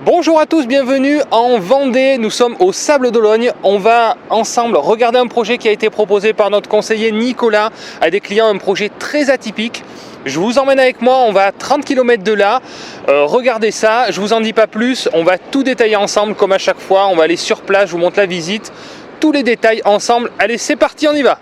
Bonjour à tous, bienvenue en Vendée, nous sommes au Sable d'Olonne. On va ensemble regarder un projet qui a été proposé par notre conseiller Nicolas à des clients, un projet très atypique. Je vous emmène avec moi, on va à 30 km de là, regardez ça, je vous en dis pas plus, on va tout détailler ensemble comme à chaque fois, on va aller sur place, je vous montre la visite, tous les détails ensemble. Allez, c'est parti, on y va!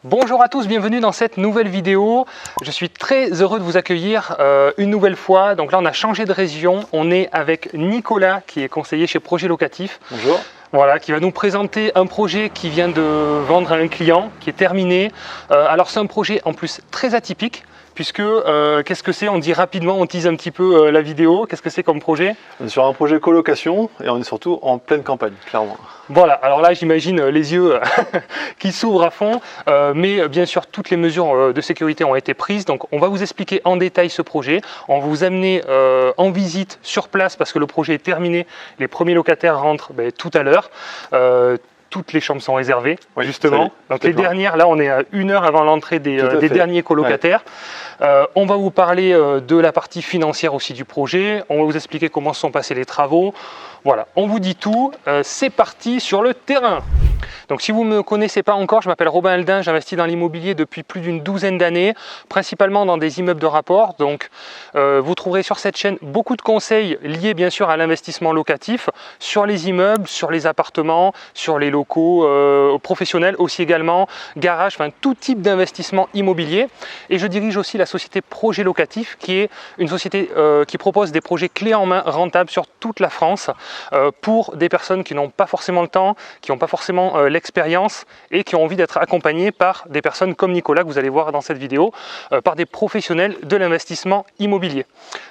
Bonjour à tous, bienvenue dans cette nouvelle vidéo. Je suis très heureux de vous accueillir une nouvelle fois. Donc là, on a changé de région. On est avec Nicolas, qui est conseiller chez Projet Locatif. Bonjour. Voilà, qui va nous présenter un projet qui vient de vendre à un client, qui est terminé. Alors c'est un projet en plus très atypique, puisque qu'est-ce que c'est? On dit rapidement, on tease un petit peu la vidéo. Qu'est-ce que c'est comme projet? On est sur un projet colocation et on est surtout en pleine campagne, clairement. Voilà, alors là j'imagine les yeux qui s'ouvrent à fond, mais bien sûr toutes les mesures de sécurité ont été prises, donc on va vous expliquer en détail ce projet, on va vous amener en visite sur place parce que le projet est terminé, les premiers locataires rentrent tout à l'heure. Toutes les chambres sont réservées, oui, justement. Donc les dernières, là on est à 1 heure avant l'entrée des derniers colocataires. Ouais. On va vous parler de la partie financière aussi du projet, on va vous expliquer comment se sont passés les travaux. Voilà, on vous dit tout, c'est parti sur le terrain. Donc si vous ne me connaissez pas encore, je m'appelle Robin Eldin, j'investis dans l'immobilier depuis plus d'une douzaine d'années, principalement dans des immeubles de rapport. Donc vous trouverez sur cette chaîne beaucoup de conseils liés bien sûr à l'investissement locatif, sur les immeubles, sur les appartements, sur les locaux professionnels aussi également, garages, enfin tout type d'investissement immobilier. Et je dirige aussi la société Projet Locatif, qui est une société qui propose des projets clés en main rentables sur toute la France pour des personnes qui n'ont pas forcément le temps, qui n'ont pas forcément l'expérience et qui ont envie d'être accompagnées par des personnes comme Nicolas, que vous allez voir dans cette vidéo, par des professionnels de l'investissement immobilier.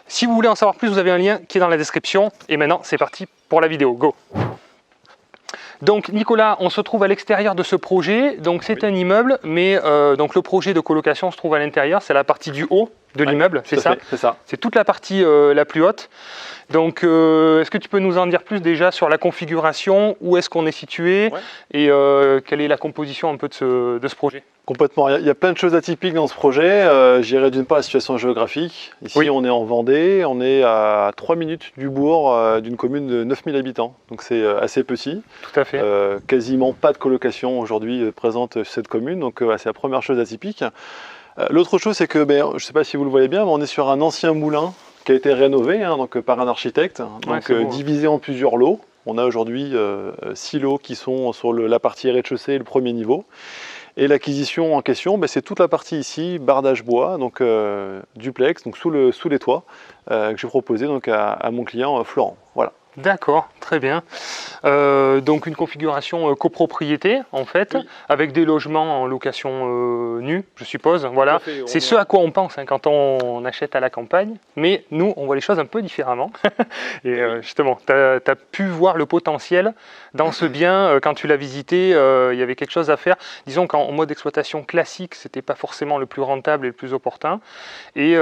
Si vous voulez en savoir plus, vous avez un lien qui est dans la description. Et maintenant, c'est parti pour la vidéo. Go! Donc Nicolas, on se trouve à l'extérieur de ce projet, donc c'est un immeuble, mais donc le projet de colocation se trouve à l'intérieur, c'est la partie du haut de l'immeuble, c'est ça? C'est ça. C'est toute la partie la plus haute. Donc est-ce que tu peux nous en dire plus déjà sur la configuration, où est-ce qu'on est situé, et quelle est la composition un peu de ce projet? Complètement, il y a plein de choses atypiques dans ce projet. J'irai d'une part la situation géographique. Ici on est en Vendée, on est à 3 minutes du bourg d'une commune de 9000 habitants, donc c'est assez petit. Tout à fait. Quasiment pas de colocation aujourd'hui présente cette commune, donc c'est la première chose atypique. L'autre chose c'est que, je ne sais pas si vous le voyez bien, mais on est sur un ancien moulin qui a été rénové donc, par un architecte, donc divisé en plusieurs lots. On a aujourd'hui 6 lots qui sont sur la partie rez-de-chaussée et le premier niveau. Et l'acquisition en question, c'est toute la partie ici, bardage bois, donc duplex, donc sous les toits, que j'ai proposé donc, à mon client Florent. Voilà. D'accord, très bien. Donc une configuration copropriété en fait, avec des logements en location nue, je suppose. Voilà, c'est ce à quoi on pense quand on achète à la campagne, mais nous on voit les choses un peu différemment. Et justement, tu as pu voir le potentiel dans ce bien quand tu l'as visité, il y avait quelque chose à faire. Disons qu'en mode exploitation classique, c'était pas forcément le plus rentable et le plus opportun. Et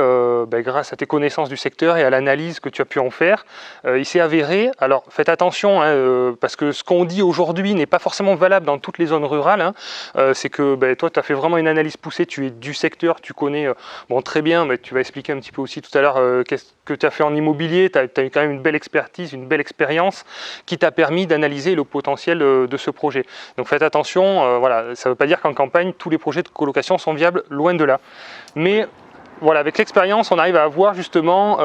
grâce à tes connaissances du secteur et à l'analyse que tu as pu en faire, il s'est avéré. Alors faites attention, parce que ce qu'on dit aujourd'hui n'est pas forcément valable dans toutes les zones rurales. C'est que toi, tu as fait vraiment une analyse poussée, tu es du secteur, tu connais très bien, mais tu vas expliquer un petit peu aussi tout à l'heure qu'est-ce que tu as fait en immobilier. Tu as eu quand même une belle expertise, une belle expérience qui t'a permis d'analyser le potentiel de ce projet. Donc faites attention, voilà, ça ne veut pas dire qu'en campagne, tous les projets de colocation sont viables, loin de là. Mais voilà, avec l'expérience, on arrive à avoir justement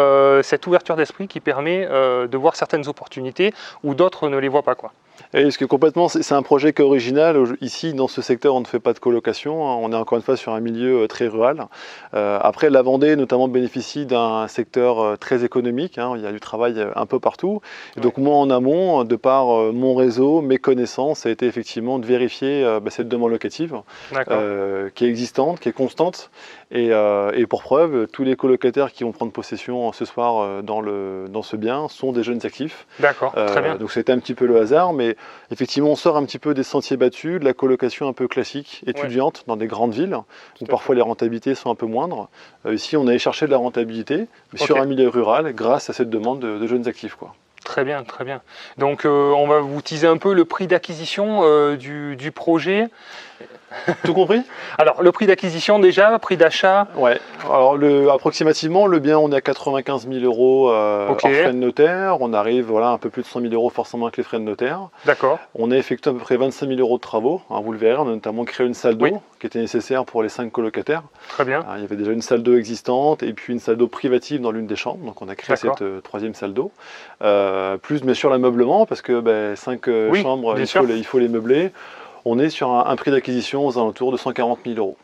cette ouverture d'esprit qui permet de voir certaines opportunités où d'autres ne les voient pas, quoi. Et parce que complètement, c'est un projet qui est original. Ici, dans ce secteur, on ne fait pas de colocation. On est encore une fois sur un milieu très rural. Après, la Vendée, notamment, bénéficie d'un secteur très économique. Il y a du travail un peu partout. Et donc, moi, en amont, de par mon réseau, mes connaissances, ça a été effectivement de vérifier cette demande locative qui est existante, qui est constante. Et pour preuve, tous les colocataires qui vont prendre possession ce soir dans ce bien sont des jeunes actifs. D'accord, très bien. Donc c'était un petit peu le hasard, mais effectivement on sort un petit peu des sentiers battus, de la colocation un peu classique, étudiante, dans des grandes villes, où parfois les rentabilités sont un peu moindres. Ici on allait chercher de la rentabilité, mais sur un milieu rural, grâce à cette demande de jeunes actifs, quoi. Très bien, très bien. Donc on va vous teaser un peu le prix d'acquisition du projet. Tout compris? Alors le prix d'acquisition déjà, prix d'achat? Ouais, alors approximativement le bien on est à 95 000 euros hors frais de notaire, on arrive voilà, un peu plus de 100 000 euros forcément avec les frais de notaire. D'accord. On a effectué à peu près 25 000 euros de travaux, hein, vous le verrez, on a notamment créé une salle d'eau qui était nécessaire pour les 5 colocataires. Très bien. Il y avait déjà une salle d'eau existante et puis une salle d'eau privative dans l'une des chambres, donc on a créé cette troisième salle d'eau. Plus bien sûr l'ameublement, parce que 5 chambres, il faut les meubler. On est sur un prix d'acquisition aux alentours de 140 000 euros.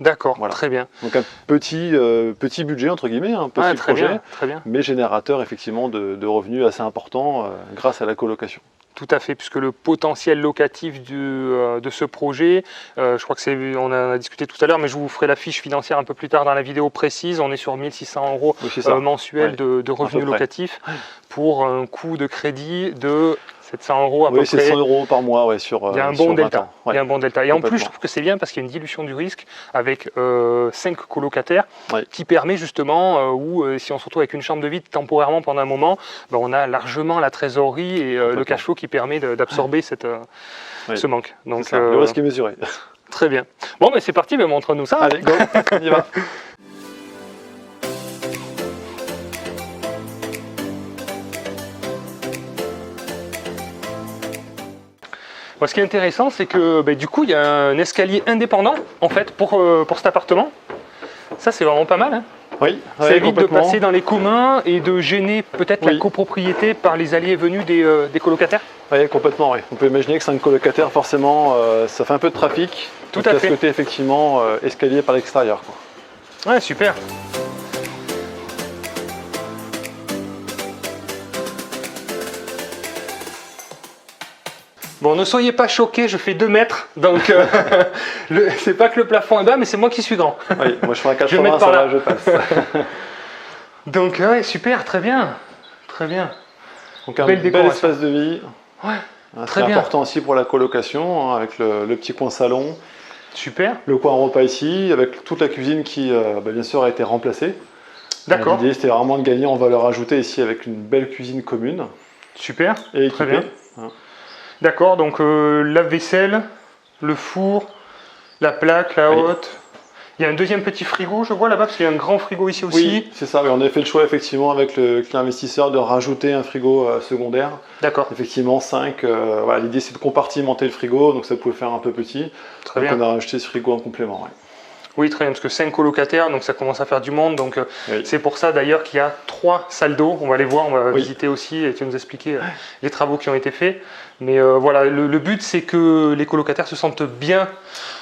D'accord, voilà. Très bien. Donc un petit budget, entre guillemets, un petit projet, très bien. Mais générateur effectivement de revenus assez importants grâce à la colocation. Tout à fait, puisque le potentiel locatif de ce projet, je crois que on en a discuté tout à l'heure, mais je vous ferai la fiche financière un peu plus tard dans la vidéo précise. On est sur 1 600 euros mensuels de revenus locatifs pour un coût de crédit de 700 euros à peu près. Oui, 700 euros par mois, il y a un bon delta. Il y a un bon delta. Et en plus, je trouve que c'est bien parce qu'il y a une dilution du risque avec 5 colocataires qui permet justement, si on se retrouve avec une chambre de vide temporairement pendant un moment, on a largement la trésorerie et le cash flow qui permet d'absorber ce manque. Donc, le risque est mesuré. Très bien. Bon, mais c'est parti, montre-nous ça. Allez, go, on y va. Ce qui est intéressant, c'est que du coup, il y a un escalier indépendant en fait pour cet appartement. Ça, c'est vraiment pas mal. Hein. Oui, ça évite de passer dans les communs et de gêner peut-être la copropriété par les allées et venues des colocataires. Oui, complètement. Oui. On peut imaginer que 5 colocataires, forcément, ça fait un peu de trafic. Tout à fait. Ce côté, effectivement, escalier par l'extérieur. Ouais, super. Bon, ne soyez pas choqués, je fais 2 mètres, donc c'est pas que le plafond est bas, mais c'est moi qui suis grand. Oui, moi je fais un 80, ça va, je passe. Donc, ouais, super, très bien. Très bien. Donc un bel espace de vie. Ouais, très important aussi pour la colocation, hein, avec le petit coin salon. Super. Le coin repas ici, avec toute la cuisine qui, bien sûr, a été remplacée. D'accord. L'idée, c'était vraiment de gagner en valeur ajoutée ici avec une belle cuisine commune. Super, et très bien. D'accord, donc lave-vaisselle, le four, la plaque, la hotte. Il y a un deuxième petit frigo, je vois là-bas, parce qu'il y a un grand frigo ici aussi. Oui, c'est ça. On a fait le choix, effectivement, avec le client investisseur, de rajouter un frigo secondaire. D'accord. Effectivement, 5. L'idée, c'est de compartimenter le frigo, donc ça pouvait faire un peu petit. Très bien. On a rajouté ce frigo en complément. Ouais. Oui, très bien, parce que 5 colocataires, donc ça commence à faire du monde. Donc c'est pour ça d'ailleurs qu'il y a 3 salles d'eau. On va les voir, on va visiter aussi et tu vas nous expliquer les travaux qui ont été faits. Mais voilà, le but c'est que les colocataires se sentent bien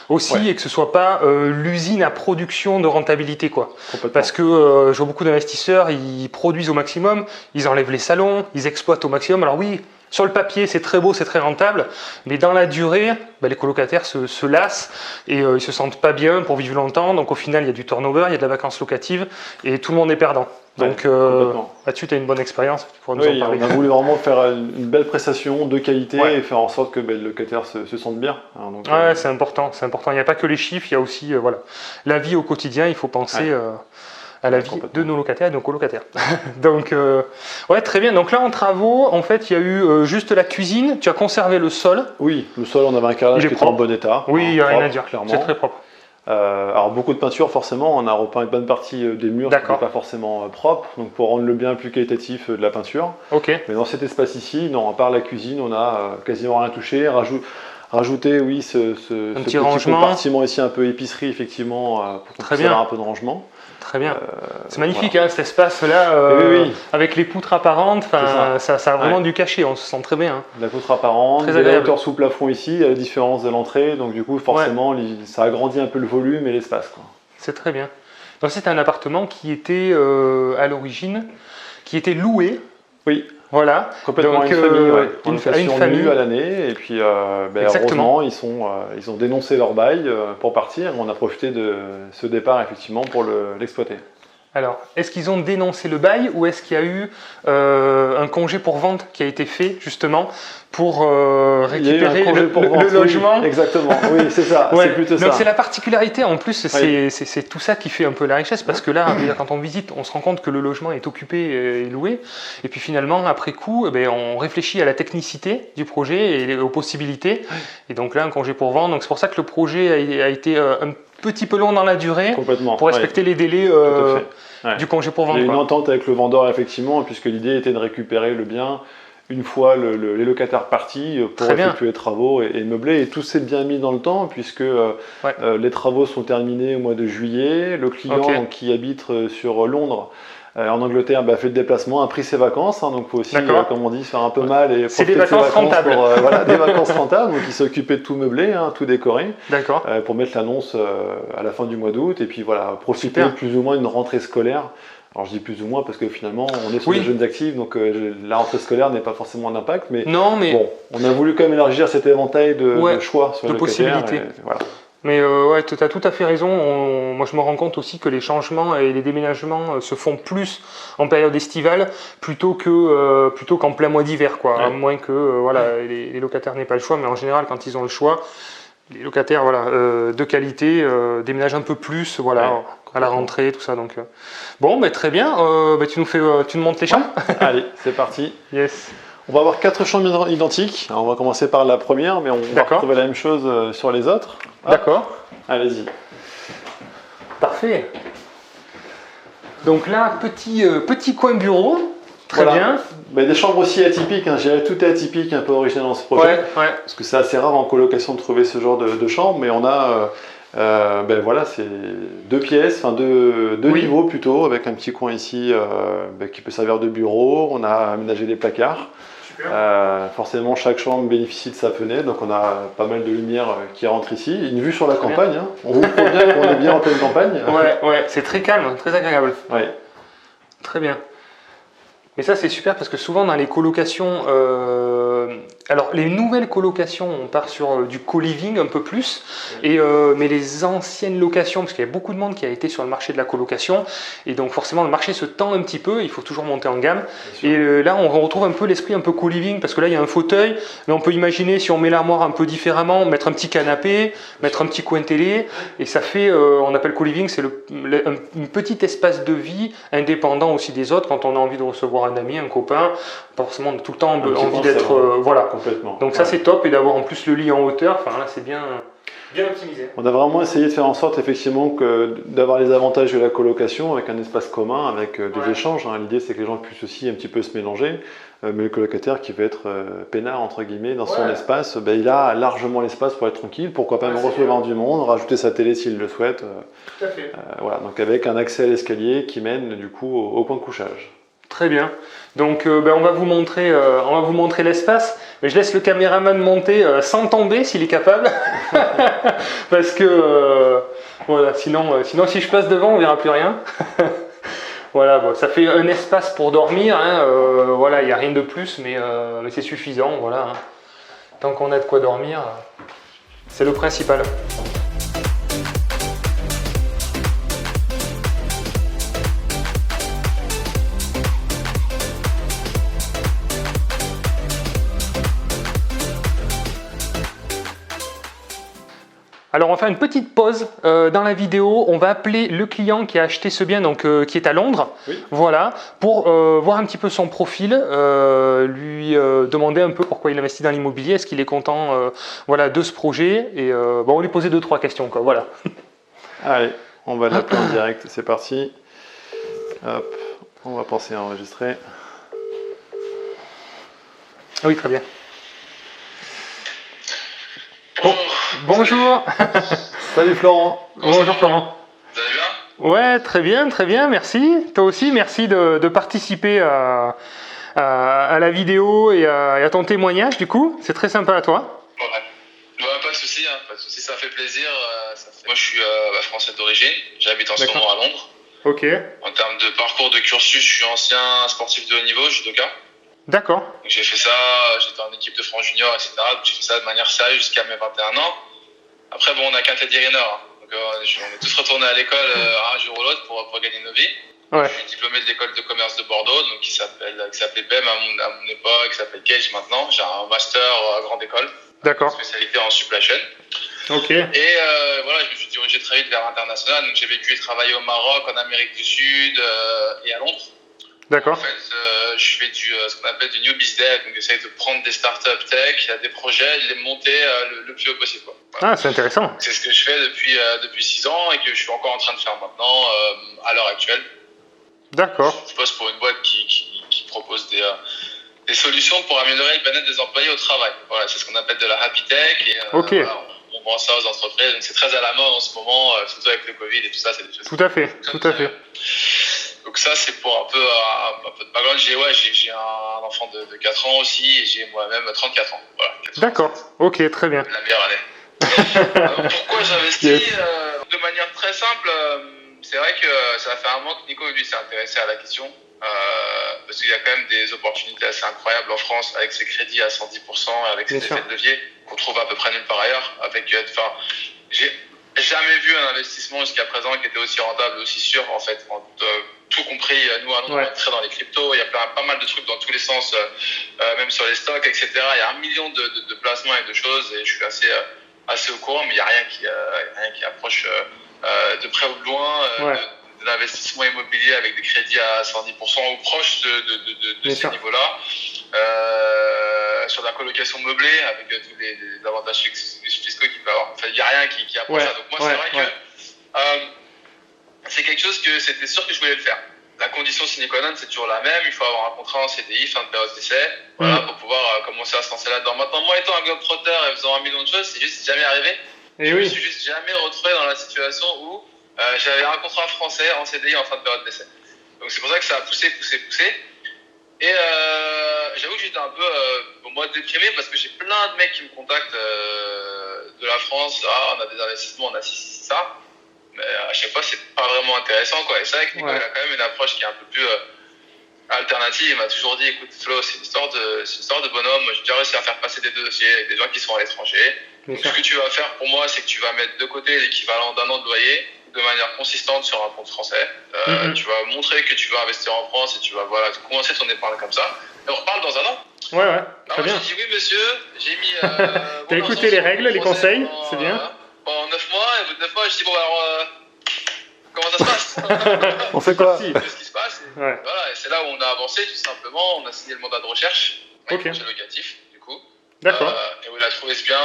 aussi et que ce ne soit pas l'usine à production de rentabilité, quoi. Parce que je vois beaucoup d'investisseurs, ils produisent au maximum, ils enlèvent les salons, ils exploitent au maximum. Alors oui, sur le papier, c'est très beau, c'est très rentable, mais dans la durée, les colocataires se lassent et ils se sentent pas bien pour vivre longtemps. Donc au final, il y a du turnover, il y a de la vacance locative et tout le monde est perdant. Donc là-dessus, tu as une bonne expérience. Tu pourras nous en parler. On a voulu vraiment faire une belle prestation de qualité et faire en sorte que le locataire se sente bien. Hein, donc, c'est important, c'est important. Il n'y a pas que les chiffres, il y a aussi la vie au quotidien. Il faut penser à la vie de nos locataires et de nos colocataires. Donc, très bien. Donc là, en travaux, en fait, il y a eu juste la cuisine. Tu as conservé le sol. Oui, le sol, on avait un carrelage qui était en bon état. Oui, il n'y a rien à dire, clairement. C'est très propre. Alors beaucoup de peinture forcément, on a repeint une bonne partie des murs qui n'étaient pas forcément propres, donc pour rendre le bien plus qualitatif de la peinture. Mais dans cet espace ici, non, à part la cuisine, on a quasiment rien touché. Rajouter, oui, ce petit compartiment ici un peu épicerie effectivement pour qu'on puisse avoir un peu de rangement. Très bien. C'est magnifique cet espace-là, avec les poutres apparentes, ça a vraiment du cachet, on se sent très bien. La poutre apparente, la hauteur sous plafond ici, à la différence de l'entrée, donc du coup forcément ça agrandit un peu le volume et l'espace. C'est très bien. Donc c'est un appartement qui était à l'origine, qui était loué. Oui. Voilà. Complètement Donc, une famille, ouais. En une location famille. nue à l'année. Et puis, Exactement. heureusement, ils ont dénoncé leur bail pour partir. On a profité de ce départ, effectivement, pour l'exploiter. Alors, est-ce qu'ils ont dénoncé le bail ou est-ce qu'il y a eu un congé pour vente qui a été fait justement pour récupérer le logement? Oui, exactement, oui, c'est ça, Ouais. c'est plutôt ça. Donc c'est la particularité, en plus, Oui. c'est tout ça qui fait un peu la richesse, parce que là, quand on visite, on se rend compte que le logement est occupé et loué, et puis finalement, après coup, on réfléchit à la technicité du projet et aux possibilités, et donc là, un congé pour vente, donc c'est pour ça que le projet a été un petit peu long dans la durée, Complètement, pour respecter les délais tout à fait. Ouais. du congé pour vente. Il y a une quoi. entente avec le vendeur, effectivement, puisque l'idée était de récupérer le bien une fois les locataires partis pour Très bien. effectuer les travaux et meubler. Et tout s'est bien mis dans le temps, puisque les travaux sont terminés au mois de juillet. Le client Ok. qui habite sur Londres, en Angleterre, fait le déplacement, a pris ses vacances. Donc il faut aussi, D'accord. comme on dit, se faire un peu mal et C'est profiter des de ses vacances rentables. pour, voilà, des vacances rentables. Donc il s'est occupé de tout meubler, tout décorer. D'accord. Pour mettre l'annonce à la fin du mois d'août et puis voilà, profiter Super. plus ou moins d'une rentrée scolaire. Alors je dis plus ou moins parce que finalement on est sur Oui. des jeunes actifs, donc la rentrée scolaire n'est pas forcément un impact, mais Non, mais... bon, on a voulu quand même élargir cet éventail de choix sur de les locataires. possibilités. Et voilà. Mais ouais, tu as tout à fait raison. Moi, je me rends compte aussi que les changements et les déménagements se font plus en période estivale plutôt qu'en plein mois d'hiver, quoi. Ouais. À moins que voilà, les locataires n'aient pas le choix, mais en général, quand ils ont le choix, les locataires de qualité déménagent un peu plus, à la rentrée, tout ça. Donc, bon, très bien. Tu nous montres les chambres. Allez, c'est parti. Yes. On va avoir 4 chambres identiques. Alors, on va commencer par la première, mais on va retrouver la même chose sur les autres. D'accord. Allez-y. Parfait. Donc là, petit coin bureau. Très bien. Des chambres aussi atypiques, je dirais tout est atypique, un peu original dans ce projet. Ouais. Parce que c'est assez rare en colocation de trouver ce genre de chambre, mais on a c'est 2 pièces, deux niveaux plutôt, avec un petit coin ici qui peut servir de bureau. On a aménagé des placards. Forcément, chaque chambre bénéficie de sa fenêtre, donc on a pas mal de lumière qui rentre ici. Une vue sur la campagne, on vous prouve bien qu'on est bien en pleine campagne. Ouais, c'est très calme, très agréable. Ouais. Très bien. Mais ça, c'est super parce que souvent dans les colocations, alors les nouvelles colocations, on part sur du co-living un peu plus, mais les anciennes locations, parce qu'il y a beaucoup de monde qui a été sur le marché de la colocation, et donc forcément le marché se tend un petit peu, il faut toujours monter en gamme. Et là, on retrouve un peu l'esprit un peu co-living, parce que là, il y a un fauteuil, mais on peut imaginer si on met l'armoire un peu différemment, mettre un petit canapé, mettre un petit coin télé, et ça fait, on appelle co-living, c'est un petit espace de vie indépendant aussi des autres quand on a envie de recevoir un ami, un copain, pas forcément tout le temps envie d'être complètement. Donc ça c'est top, et d'avoir en plus le lit en hauteur, enfin là c'est bien optimisé. On a vraiment essayé de faire en sorte effectivement d'avoir les avantages de la colocation avec un espace commun, avec des échanges. L'idée c'est que les gens puissent aussi un petit peu se mélanger, mais le colocataire qui veut être peinard entre guillemets dans son espace, il a largement l'espace pour être tranquille, pourquoi pas même recevoir du monde, rajouter sa télé s'il le souhaite. Tout à fait. Donc avec un accès à l'escalier qui mène du coup au point de couchage. Très bien. Donc on va vous montrer l'espace, mais je laisse le caméraman monter sans tomber s'il est capable, parce que sinon si je passe devant on verra plus rien. Voilà, ça fait un espace pour dormir, il n'y a rien de plus, mais c'est suffisant, Tant qu'on a de quoi dormir, c'est le principal. Alors on va faire une petite pause dans la vidéo, on va appeler le client qui a acheté ce bien, donc qui est à Londres, pour voir un petit peu son profil, lui demander un peu pourquoi il investit dans l'immobilier, est-ce qu'il est content de ce projet, et on va lui poser 2-3 questions. Allez, on va l'appeler en direct, c'est parti. Hop, on va penser à enregistrer. Oui, très bien. Bonjour. Salut Florent. Bonjour Florent. Vous allez bien? Ouais, très bien, merci. Toi aussi, merci de participer à la vidéo et à ton témoignage, du coup. C'est très sympa à toi. Ouais, pas de souci, ça fait plaisir. Moi, je suis français d'origine, j'habite en ce moment à Londres. Ok. En termes de parcours de cursus, je suis ancien sportif de haut niveau, judoka. D'accord. Donc j'ai fait ça, j'étais en équipe de France junior, etc. Donc j'ai fait ça de manière sérieuse jusqu'à mes 21 ans. Après, bon, on n'a qu'un Teddy Riner. Hein. Donc on est tous retournés à l'école un jour ou l'autre pour gagner nos vies. Ouais. Je suis diplômé de l'école de commerce de Bordeaux, donc qui s'appelait BEM à mon époque, qui s'appelle Cage maintenant. J'ai un master à grande école. D'accord. Spécialité en supply chain. Ok. Et voilà, je me suis dirigé très vite vers l'international. Donc j'ai vécu et travaillé au Maroc, en Amérique du Sud et à Londres. D'accord. En fait, je fais ce qu'on appelle du new biz dev. Donc j'essaie de prendre des startups tech, des projets, de les monter le plus haut possible. Quoi. Voilà. Ah, c'est intéressant. C'est ce que je fais depuis 6 ans et que je suis encore en train de faire maintenant à l'heure actuelle. D'accord. Je bosse pour une boîte qui propose des solutions pour améliorer le bien-être des employés au travail. Voilà, c'est ce qu'on appelle de la happy tech. Et, Ok. Voilà, on vend ça aux entreprises. Donc c'est très à la mode en ce moment, surtout avec le Covid et tout ça. C'est des choses Tout à fait. Tout à fait. Donc ça, c'est pour un peu de background. J'ai un enfant de 4 ans aussi et j'ai moi-même 34 ans. Voilà, D'accord. Ok, très bien. La meilleure année. Pourquoi j'investis de manière très simple, c'est vrai que ça fait un moment que Nico lui s'est intéressé à la question. Parce qu'il y a quand même des opportunités assez incroyables en France avec ses crédits à 110%, avec ses effets de levier qu'on trouve à peu près nulle part ailleurs. J'ai jamais vu un investissement jusqu'à présent qui était aussi rentable, aussi sûr en fait. Tout compris, nous à Londres, on est très dans les cryptos, il y a pas mal de trucs dans tous les sens, même sur les stocks, etc. Il y a 1 million de placements et de choses et je suis assez au courant, mais il n'y a rien qui approche de près ou de loin de l'investissement immobilier avec des crédits à 110% ou proche de ces niveaux-là. Sur la colocation meublée avec tous les avantages fiscaux qu'il peut avoir. Enfin, il n'y a rien qui approche ça. Donc moi, c'est vrai que c'est quelque chose que c'était sûr que je voulais le faire. La condition sine qua non, c'est toujours la même. Il faut avoir un contrat en CDI, fin de période d'essai, voilà, pour pouvoir commencer à se lancer là-dedans. Maintenant, moi, étant un globetrotter et faisant 1 million de choses, c'est juste jamais arrivé. Je me suis juste jamais retrouvé dans la situation où j'avais un contrat français en CDI en fin de période d'essai. Donc c'est pour ça que ça a poussé. Et j'avoue que j'étais un peu moi déprimé parce que j'ai plein de mecs qui me contactent de la France. Ah, on a des investissements, on a ci, ça. Mais à chaque fois, c'est pas vraiment intéressant, quoi. Et c'est vrai que Nico, il a quand même une approche qui est un peu plus alternative. Il m'a toujours dit, écoute, Flo, c'est une histoire de bonhomme. Moi, j'ai déjà réussi à faire passer des dossiers avec des gens qui sont à l'étranger. Donc, ce que tu vas faire pour moi, c'est que tu vas mettre de côté l'équivalent d'1 an de loyer de manière consistante sur un compte français. Tu vas montrer que tu veux investir en France et tu vas commencer ton épargne comme ça. Et on reparle dans 1 an. Ouais, très bien. J'ai dit oui, monsieur. J'ai mis. T'as écouté les règles, les conseils, c'est bien. Pendant 9 mois, et au bout de 9 mois, je dis bon, alors, comment ça se passe? On fait quoi? Ce qui se passe. Voilà, et c'est là où on a avancé, tout simplement. On a signé le mandat de recherche, avec le projet locatif, du coup. D'accord. Et où il a trouvé ce bien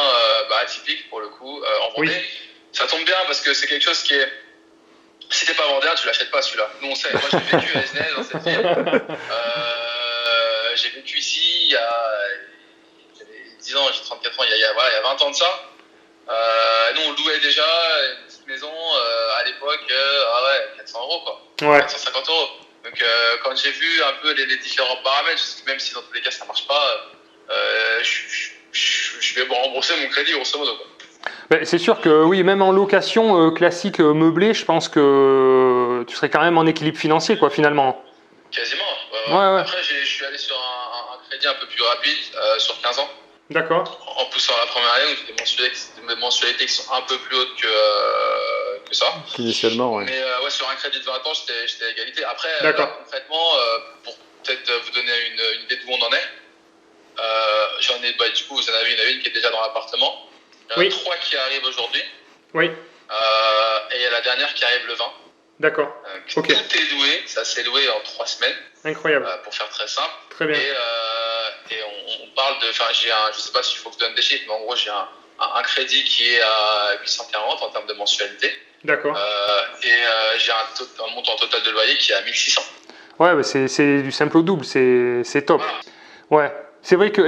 atypique, pour le coup, en Vendée. Oui. Ça tombe bien parce que c'est quelque chose qui est. Si t'es pas vendéen, tu l'achètes pas celui-là. Nous, on sait. Moi, j'ai vécu à Esnay, dans cette ville. J'ai vécu ici il y a 10 ans, j'ai 34 ans, il y a 20 ans de ça. Nous, on louait déjà une petite maison à l'époque, 400 € quoi. 450 €. Donc, quand j'ai vu un peu les différents paramètres, même si dans tous les cas ça marche pas, je vais rembourser mon crédit grosso modo, quoi. C'est sûr que oui, même en location classique meublée, je pense que tu serais quand même en équilibre financier, quoi, finalement. Quasiment. Ouais. Après, je suis allé sur un crédit un peu plus rapide, sur 15 ans. D'accord. En poussant la première année, donc des mensualités qui sont un peu plus hautes que ça. Initialement, oui. Mais sur un crédit de 20 ans, j'étais à égalité. Après, concrètement, pour peut-être vous donner une idée d'où on en est, j'en ai, du coup, vous en avez une qui est déjà dans l'appartement. Il y en a 3 qui arrivent aujourd'hui. Oui. Et il y a la dernière qui arrive le 20. D'accord. Tout est loué, ça s'est loué en 3 semaines. Incroyable. Pour faire très simple. Très bien. Et on parle de, je sais pas s'il faut que je donne des chiffres, mais en gros j'ai un crédit qui est à 840 en termes de mensualité. D'accord. Et j'ai un montant total de loyer qui est à 1600. Ouais, c'est du simple au double, c'est top. Voilà. Ouais. C'est vrai que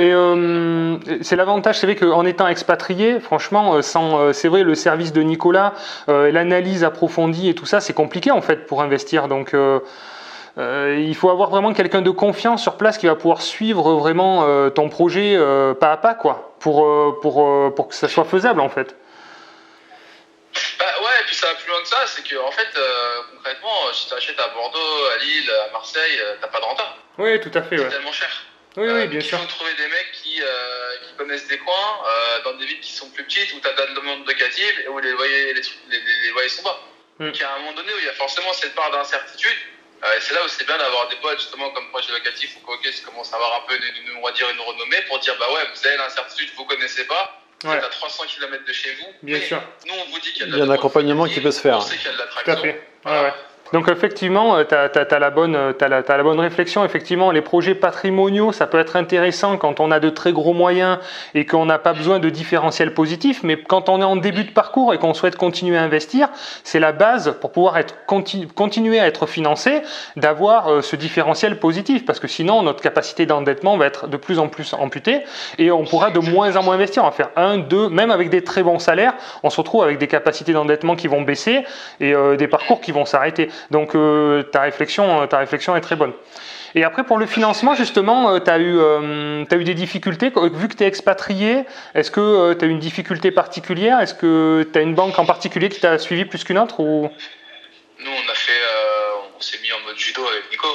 c'est l'avantage, c'est vrai qu'en étant expatrié, franchement, c'est vrai le service de Nicolas, l'analyse approfondie et tout ça, c'est compliqué en fait pour investir. Donc il faut avoir vraiment quelqu'un de confiance sur place qui va pouvoir suivre vraiment ton projet pas à pas, quoi, pour que ça soit faisable en fait. Et puis ça va plus loin que ça, c'est que en fait, concrètement, si tu achètes à Bordeaux, à Lille, à Marseille, t'as pas de renta. Oui, tout à fait. C'est tellement cher. Oui, bien sûr. Il faut trouver des mecs qui connaissent des coins dans des villes qui sont plus petites, où tu as de la demande locative et où les loyers sont bas. Donc il y a un moment donné où il y a forcément cette part d'incertitude. Et c'est là où c'est bien d'avoir des boîtes justement comme projet locatif ou coquet qui commencent à avoir un peu on va dire une renommée pour dire bah ouais, vous avez l'incertitude, vous connaissez pas, vous êtes à 300 km de chez vous. Bien sûr. Nous on vous dit qu'il y a de Il y a un accompagnement qui peut se faire. On sait qu'il y a de Tout à l'attraction. fait. Ouais. Donc effectivement, tu as la bonne réflexion. Effectivement, les projets patrimoniaux, ça peut être intéressant quand on a de très gros moyens et qu'on n'a pas besoin de différentiel positif. Mais quand on est en début de parcours et qu'on souhaite continuer à investir, c'est la base pour pouvoir continuer à être financé, d'avoir ce différentiel positif. Parce que sinon, notre capacité d'endettement va être de plus en plus amputée et on pourra de moins en moins investir. On va faire 1, 2, même avec des très bons salaires, on se retrouve avec des capacités d'endettement qui vont baisser et des parcours qui vont s'arrêter. Donc ta réflexion est très bonne. Et après pour le financement justement, tu as eu des difficultés, vu que tu es expatrié, est-ce que tu as eu une difficulté particulière? Est-ce que tu as une banque en particulier qui t'a suivi plus qu'une autre ou... Nous on s'est mis en mode judo avec Nico.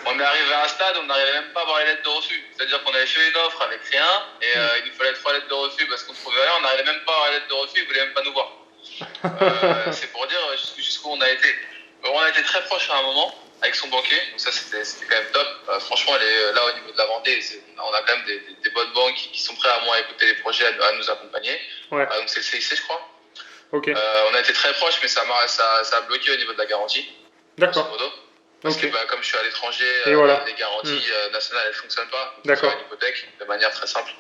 On est arrivé à un stade où on n'arrivait même pas à avoir les lettres de refus. C'est-à-dire qu'on avait fait une offre avec rien et il nous fallait 3 lettres de refus parce qu'on trouvait rien, on n'arrivait même pas à avoir les lettres de refus, ils voulaient même pas nous voir. C'est pour dire jusqu'où on a été. On a été très proche à un moment avec son banquier, donc ça c'était quand même top. Franchement, là au niveau de la Vendée, on a quand même des bonnes banques qui sont prêtes à moins écouter les projets, à nous accompagner. Donc c'est le CIC, je crois. Okay. On a été très proche, mais ça a bloqué au niveau de la garantie. D'accord. Parce que comme je suis à l'étranger, les garanties nationales elles fonctionnent pas. D'accord. Une hypothèque de manière très simple.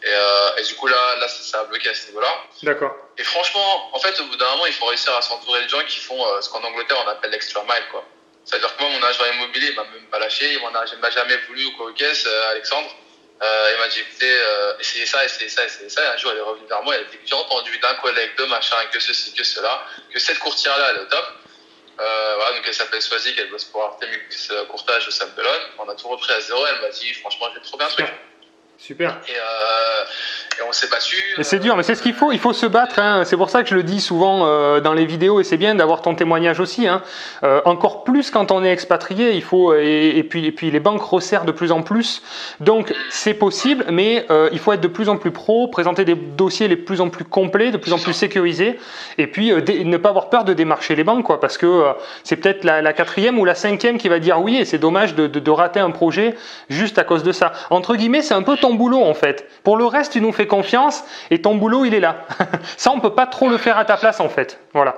Et du coup là ça a bloqué à ce niveau-là. D'accord. Et franchement, en fait, au bout d'un moment, il faut réussir à s'entourer de gens qui font ce qu'en Angleterre on appelle l'extra mile, quoi. C'est-à-dire que moi, mon agent immobilier, il m'a même pas lâché, il m'a jamais voulu ou quoi au caisse, Alexandre. Il m'a dit, écoutez, essayez ça. Et un jour, il est revenu vers moi, il a dit, j'ai entendu d'un collègue, de machin, que ceci, que cela, que cette courtière-là, elle est au top. Voilà, donc elle s'appelle Swazik, elle bosse pour Artemis Courtage de Saint-Pelon. On a tout repris à zéro, elle m'a dit, franchement, j'ai trop bien un truc. Super. Et on s'est battu. Et c'est dur, mais c'est ce qu'il faut se battre. Hein. C'est pour ça que je le dis souvent dans les vidéos, et c'est bien d'avoir ton témoignage aussi. Hein. Encore plus quand on est expatrié, il faut et puis les banques resserrent de plus en plus. Donc c'est possible, mais il faut être de plus en plus pro, présenter des dossiers de plus en plus complets, de plus en plus sécurisés, et puis ne pas avoir peur de démarcher les banques, quoi, parce que c'est peut-être la 4e ou la 5e qui va dire oui, et c'est dommage de rater un projet juste à cause de ça. Entre guillemets, c'est un peu ton boulot en fait. Pour le reste, tu nous fais confiance et ton boulot, il est là. Ça, on peut pas trop le faire à ta place en fait. Voilà.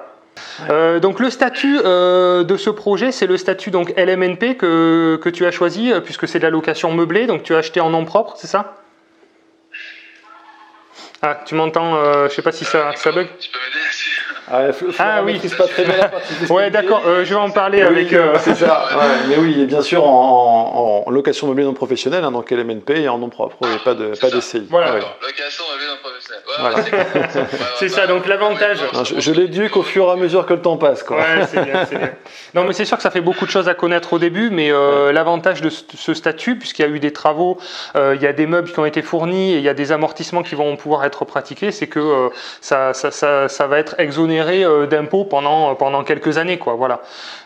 Donc le statut de ce projet, c'est le statut donc LMNP que tu as choisi puisque c'est de la location meublée, donc tu as acheté en nom propre, c'est ça? Ah, tu m'entends, je sais pas si ça bug. Tu peux m'aider? Oui, c'est pas très bien la partie. Ouais, d'accord, je vais en parler avec... C'est ça, mais oui, et bien sûr en location meublée non professionnelle, hein, donc LMNP et en nom propre, et pas d'SCI. Voilà. Location meublée non professionnelle. Voilà. C'est ça, donc l'avantage... Je l'éduque au fur et à mesure que le temps passe, quoi. Ouais, c'est bien. Non, mais c'est sûr que ça fait beaucoup de choses à connaître au début, mais l'avantage de ce statut, puisqu'il y a eu des travaux, il y a des meubles qui ont été fournis et il y a des amortissements qui vont pouvoir être pratiqués, c'est que ça va être exonéré d'impôts pendant quelques années, quoi. Voilà.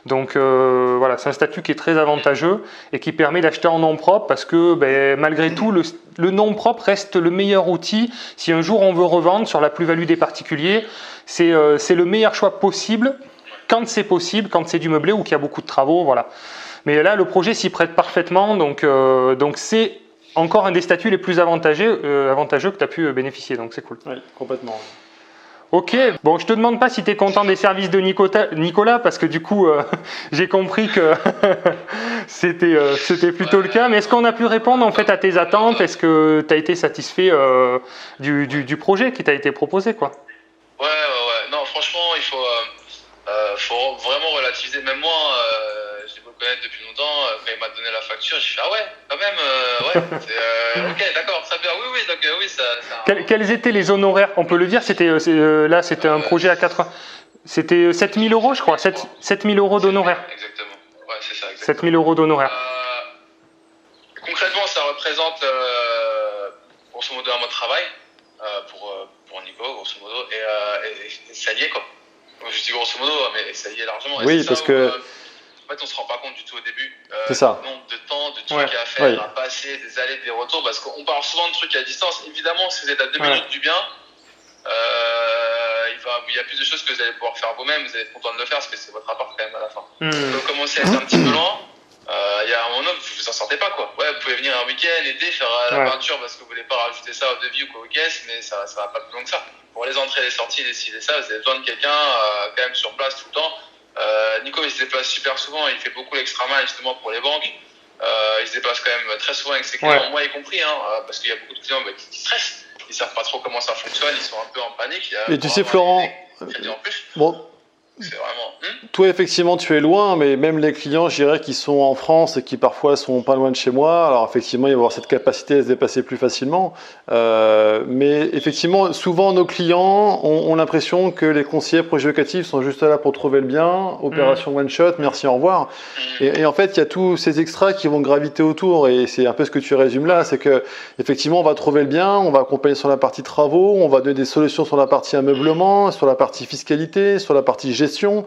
Donc voilà, c'est un statut qui est très avantageux et qui permet d'acheter en nom propre parce que malgré tout, le nom propre reste le meilleur outil. Si un jour on veut revendre sur la plus-value des particuliers, c'est le meilleur choix possible quand c'est possible, quand c'est du meublé ou qu'il y a beaucoup de travaux, voilà. Mais là, le projet s'y prête parfaitement, donc c'est encore un des statuts les plus avantageux que tu as pu bénéficier, donc c'est cool. Oui, complètement. Ok, bon, je te demande pas si tu es content des services de Nicolas, parce que du coup, j'ai compris que c'était plutôt le cas, mais est-ce qu'on a pu répondre en fait à tes attentes? Est-ce que tu as été satisfait du projet qui t'a été proposé, quoi? Ouais, non, franchement, il faut vraiment relativiser. Même moi, je le connais depuis longtemps, quand il m'a donné la facture, j'ai fait ah ouais, quand même, ok, d'accord, très bien, oui, donc oui, ça. Quels étaient les honoraires? On peut le dire, c'était un projet à 4 ans. C'était 7 000 euros, je crois, 7 000 euros d'honoraires. Exactement, ouais, c'est ça. 7 000 euros d'honoraires. Concrètement, ça représente grosso modo un mois de travail pour Nico, grosso modo, et ça y est, quoi. Je dis grosso modo, mais ça y est largement. Oui, parce que En fait, on se rend pas compte du tout au début. C'est ça. Le nombre de temps, de trucs à faire, à passer, des allers, des retours, parce qu'on parle souvent de trucs à distance. Évidemment, si vous êtes à 2 minutes du bien, il y a plus de choses que vous allez pouvoir faire vous-même. Vous allez être content de le faire parce que c'est votre appart quand même à la fin. Vous commencez à être un petit peu lent. Il y a un moment où vous vous en sortez pas, quoi. Ouais, vous pouvez venir un week-end, été, faire la peinture parce que vous voulez pas rajouter ça au devis ou quoi aux caisses, mais ça va pas plus loin que ça. Pour les entrées, les sorties, les ci, les ça, vous avez besoin de quelqu'un quand même sur place tout le temps. Nico, il se déplace super souvent, il fait beaucoup l'extra mile justement pour les banques. Il se déplace quand même très souvent avec ses clients, moi y compris, parce qu'il y a beaucoup de clients qui stressent. Ils savent pas trop comment ça fonctionne, ils sont un peu en panique. Et tu sais, Florent, bon, c'est vraiment. Toi, effectivement, tu es loin, mais même les clients, je dirais, qui sont en France et qui parfois sont pas loin de chez moi, alors effectivement, il va y avoir cette capacité à se déplacer plus facilement. Mais effectivement, souvent, nos clients ont l'impression que les conseillers projets locatifs sont juste là pour trouver le bien, opération one shot, merci, au revoir. Et en fait, il y a tous ces extras qui vont graviter autour, et c'est un peu ce que tu résumes là, c'est que effectivement, on va trouver le bien, on va accompagner sur la partie travaux, on va donner des solutions sur la partie ameublement, sur la partie fiscalité, sur la partie gestion,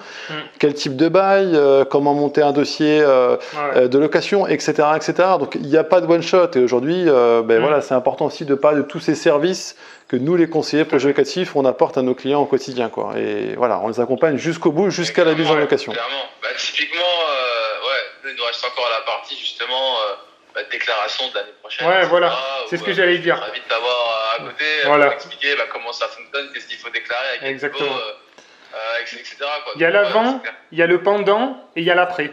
quel type de bail, comment monter un dossier de location, etc., etc. Donc il n'y a pas de one shot, et aujourd'hui, voilà, c'est important aussi de parler de tous ces services que nous, les conseillers projets locatifs, on apporte à nos clients au quotidien, quoi. Et voilà, on les accompagne jusqu'au bout, jusqu'à la mise en location. Clairement. Typiquement, il nous reste encore la partie justement déclaration de l'année prochaine. Ouais, voilà, c'est ce que j'allais dire. Ravi de t'avoir à côté pour expliquer comment ça fonctionne, qu'est-ce qu'il faut déclarer, avec exactement. Etc. Quoi. Il y a l'avant, il y a le pendant et il y a l'après.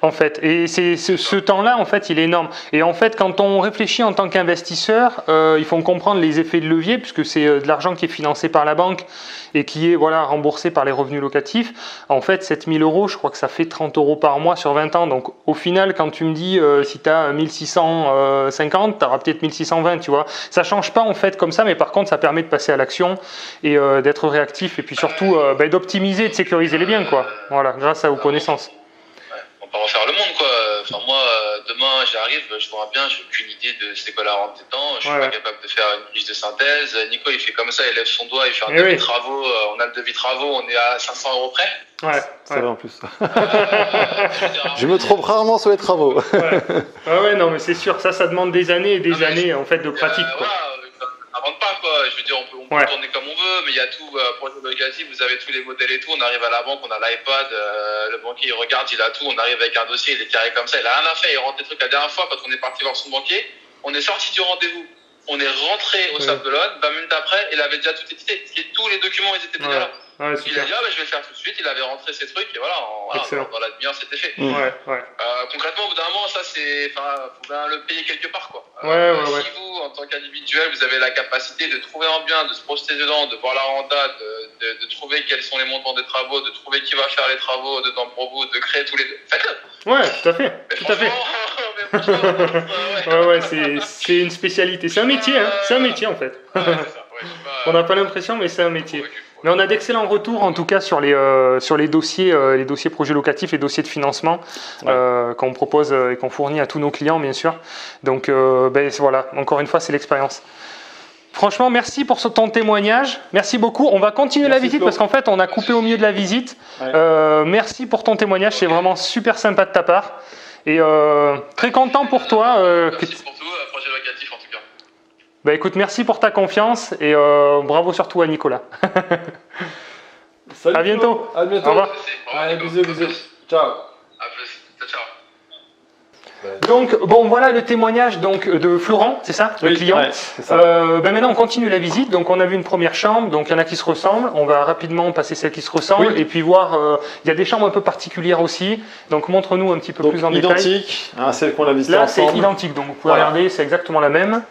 En fait, et c'est ce temps-là, en fait, il est énorme. Et en fait, quand on réfléchit en tant qu'investisseur, il faut comprendre les effets de levier, puisque c'est de l'argent qui est financé par la banque et qui est remboursé par les revenus locatifs. En fait, 7 000 €, je crois que ça fait 30 € par mois sur 20 ans. Donc, au final, quand tu me dis si tu as 1650, tu auras peut-être 1620, tu vois. Ça change pas, en fait, comme ça, mais par contre, ça permet de passer à l'action et d'être réactif et puis surtout d'optimiser et de sécuriser les biens, quoi. Voilà, grâce à vos connaissances. On peut refaire le monde, quoi. Enfin, moi, demain, j'arrive, je vois bien, j'ai aucune idée de c'est quoi la rente dedans. Je suis pas capable de faire une fiche de synthèse. Nico, il fait comme ça, il lève son doigt, il fait un devis travaux. On a le devis travaux, on est à 500 € près. Ça va en plus. Je me trompe rarement sur les travaux. Non, mais c'est sûr, ça demande des années et des années en fait de pratique. Ça invente pas, quoi. Je veux dire, on peut tourner comme on veut, mais il y a tout, projet locatif, vous avez tous les modèles et tout. On arrive à la banque, on a l'iPad, le banquier il regarde, il a tout, on arrive avec un dossier, il est carré comme ça, il a rien à faire, il rentre des trucs. La dernière fois, quand on est parti voir son banquier, on est sorti du rendez-vous, on est rentré au Sable d'Olonne, 20 minutes après, il avait déjà tout édité. Tous les documents, ils étaient déjà là. Il a dit, je vais le faire tout de suite, il avait rentré ses trucs, et voilà, dans la demi-heure, c'était fait. Concrètement, au bout d'un moment, ça, faut bien le payer quelque part, quoi. Si vous, en tant qu'individuel, vous avez la capacité de trouver un bien, de se projeter dedans, de voir la renta, de trouver quels sont les montants des travaux, de trouver qui va faire les travaux dedans pour vous, de créer tous les deux, faites-le. Ouais, tout à fait. C'est une spécialité, c'est un métier, hein. C'est un métier en fait. On n'a pas l'impression, mais c'est un métier. Mais on a d'excellents retours, en tout cas, sur les dossiers projets locatifs, les dossiers de financement qu'on propose et qu'on fournit à tous nos clients, bien sûr. Donc, voilà, encore une fois, c'est l'expérience. Franchement, merci pour ton témoignage. Merci beaucoup. On va continuer la visite parce qu'en fait, on a coupé au milieu de la visite. Merci pour ton témoignage. C'est vraiment super sympa de ta part. Et très content pour toi. Merci pour tout, projet locatif en tout cas. Écoute, merci pour ta confiance et bravo surtout à Nicolas. Salut, à bientôt. À bientôt. Au revoir. Allez, bisous. Ciao. À plus. Ciao. Donc, voilà le témoignage de Florent, c'est ça, le client. C'est ça. Maintenant, on continue la visite. Donc, on a vu une première chambre. Donc, il y en a qui se ressemblent. On va rapidement passer celles qui se ressemblent et puis voir. Il y a des chambres un peu particulières aussi. Donc, montre-nous un petit peu plus en détail. Identique, celle qu'on a visitée Là, ensemble. c'est identique. Donc, vous pouvez regarder, c'est exactement la même.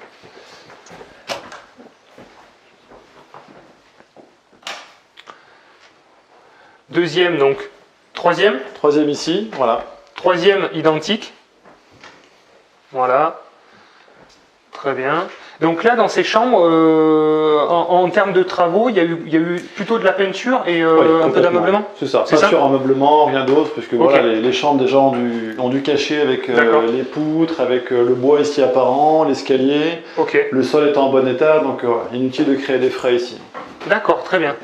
Deuxième, donc troisième. Troisième ici, voilà. Troisième, identique. Voilà. Très bien. Donc là, dans ces chambres, en termes de travaux, il y a eu plutôt de la peinture et un peu d'ameublement. C'est ça, peinture, ameublement, rien d'autre, puisque voilà, les chambres déjà ont dû cacher avec les poutres, avec le bois ici apparent, l'escalier. Le sol est en bon état, donc inutile de créer des frais ici. D'accord, très bien.